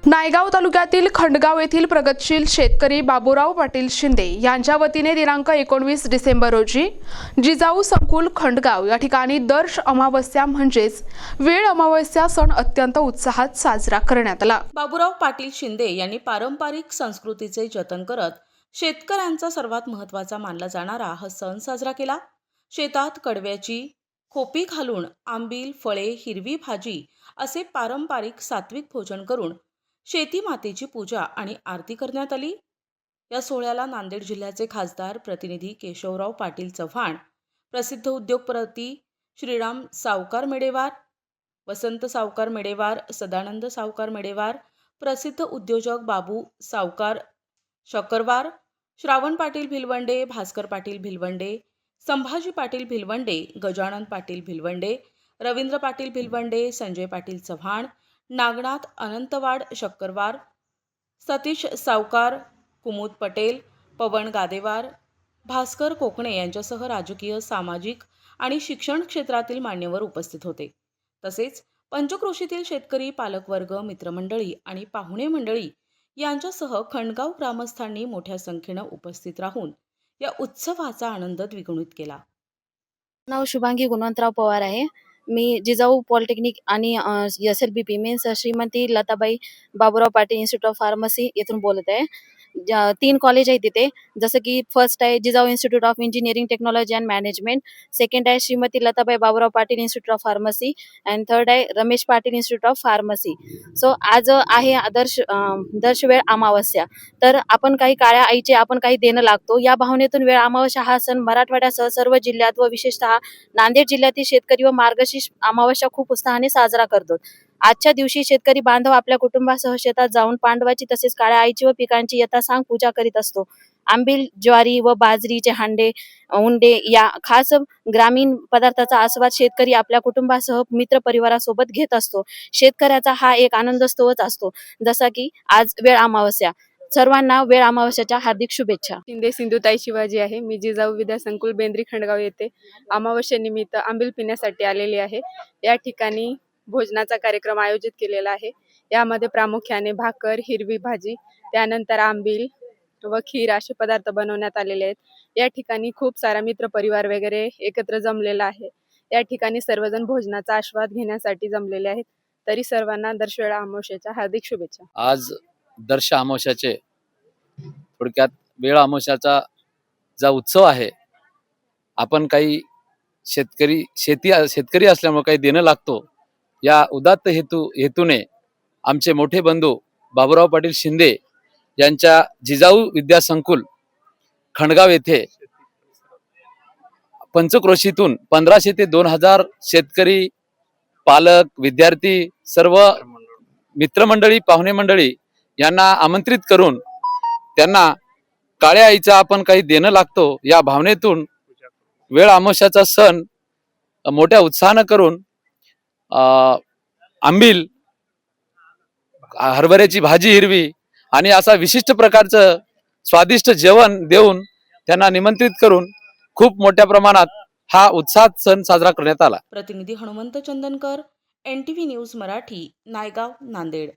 नायगाव तालुक्यातील खंडगाव येथील प्रगतशील शेतकरी बाबूराव पाटील शिंदे यांच्या वतीने दिनांक 19 डिसेंबर रोजी जिजाऊ संकुल खंडगाव या ठिकाणी दर अमावस्या म्हणजेच वेळ अमावस्या सण अत्यंत उत्साहात साजरा करण्यात आला। बाबूराव पाटील शिंदे यांनी पारंपरिक संस्कृतीचे जतन करत शेतकऱ्यांचा सर्वात महत्त्वाचा मानला जाणारा हा सण साजरा केला। शेतात कडव्याची खोपी घालून आंबील, फळे, हिरवी भाजी असे पारंपरिक सात्विक भोजन करून शेती मातेची पूजा आणि आरती करण्यात आली। या सोहळ्याला नांदेड जिल्ह्याचे खासदार प्रतिनिधी केशवराव पाटील चव्हाण, प्रसिद्ध उद्योगपती श्रीराम सावकार मेडेवार, वसंत सावकार मेडेवार, सदानंद सावकार मेडेवार, प्रसिद्ध उद्योजक बाबू सावकार शकरवार, श्रावण पाटील भिलवंडे, भास्कर पाटील भिलवंडे, संभाजी पाटील भिलवंडे, गजानन पाटील भिलवंडे, रवींद्र पाटील भिलवंडे, संजय पाटील चव्हाण, नागनाथ अनंतवाड शक्करवार, सतीश सावकार, कुमुद पटेल, पवन गादेवार, भास्कर कोकणे यांच्यासह राजकीय, सामाजिक आणि शिक्षण क्षेत्रातील मान्यवर उपस्थित होते। तसेच पंचक्रोशीतील शेतकरी, पालकवर्ग, मित्रमंडळी आणि पाहुणे मंडळी यांच्यासह खंडगाव ग्रामस्थांनी मोठ्या संख्येने उपस्थित राहून या उत्सवाचा आनंद द्विगुणित केला। नाव शुभांगी गुणवंतराव पवार आहे। मी जिजाऊ पॉलिटेक्निक आणि SLBP means Shrimati Latabai Baburao Patil institute of pharmacy येथून बोलत आहे। 3 कॉलेज आहे तिथे, जसं की फर्स्ट आहे Jijau institute of engineering technology and management, second आहे Shrimati Latabai Baburao Patil institute of pharmacy and third आहे Ramesh Patil institute of pharmacy. So आज आहे आदर्श वेळ अमावस्या। तर आपण काही काळ्या आईचे आपण काही देणं लागतो या भावनेतून वेळ अमावस्या हा सण मराठवाड्यासह सर्व जिल्ह्यात व विशेषतः नांदेड जिल्ह्यातील शेतकरी व मार्गशीर्ष अमावस्या खूप उत्साहाने साजरा करतो। आजच्या दिवशी शेतकरी बांधव आपल्या कुटुंबासह शेतात जाऊन पांडवाची तसेच काळ्या आईची व पिकांची यथासांग पूजा करीत असतो। आंबील, ज्वारी व बाजरीचे हांडे, उंडे या खास ग्रामीण पदार्थाचा आस्वाद शेतकरी आपल्या कुटुंबासह मित्र परिवारासोबत घेत असतो। शेतकऱ्याचा हा एक आनंद स्तोच असतो। जसा की आज वेळ अमावस्या, सर्वांना वेळ अमावस्याच्या हार्दिक शुभेच्छा। शिंदे सिंधुताई शिवाजी आहे। मी जिजाऊ विद्या संकुल बेंद्री खंडगाव येथे अमावस्येनिमित्त आंबील पिण्यासाठी आलेली आहे। या ठिकाणी भोजनाचा कार्यक्रम आयोजित केलेला आहे। यामध्ये प्रामुख्याने भाकर, हिरवी भाजी, त्यानंतर आंबील व खीर असे पदार्थ बनवण्यात आलेले आहेत। या ठिकाणी खूप सारा मित्र परिवार वगैरे एकत्र जमलेला आहे। या ठिकाणी सर्वजण भोजनाचा आस्वाद घेण्यासाठी जमलेले आहेत। तरी सर्वांना दरवेळा अमावस्येच्या हार्दिक शुभेच्छा। आज दर्श अमावस्याचे थोडक्यात वेळ अमावस्याचा जो उत्सव आहे, आपण काही शेतकरी असल्यामुळे काही देणं लागतो या उदात्त हेतूने आमचे मोठे बंधू बाबूराव पाटील शिंदे यांच्या जिजाऊ विद्या संकुल खंडगाव येथे पंचक्रोशीतून 1500 ते 2000 शेतकरी, पालक, विद्यार्थी, सर्व मित्रमंडळी, पाहुणे मंडळी यांना आमंत्रित करून त्यांना काळ्या आईचा आपण काही देणं लागतो या भावनेतून वेळ अमावस्याचा सण मोठ्या उत्साहानं करून आंबील, हरभऱ्याची भाजी हिरवी आणि असा विशिष्ट प्रकारचं स्वादिष्ट जेवण देऊन त्यांना निमंत्रित करून खूप मोठ्या प्रमाणात हा उत्साहात सण साजरा करण्यात आला। प्रतिनिधी हनुमंत चंदनकर, NTV न्यूज मराठी, नायगाव, नांदेड।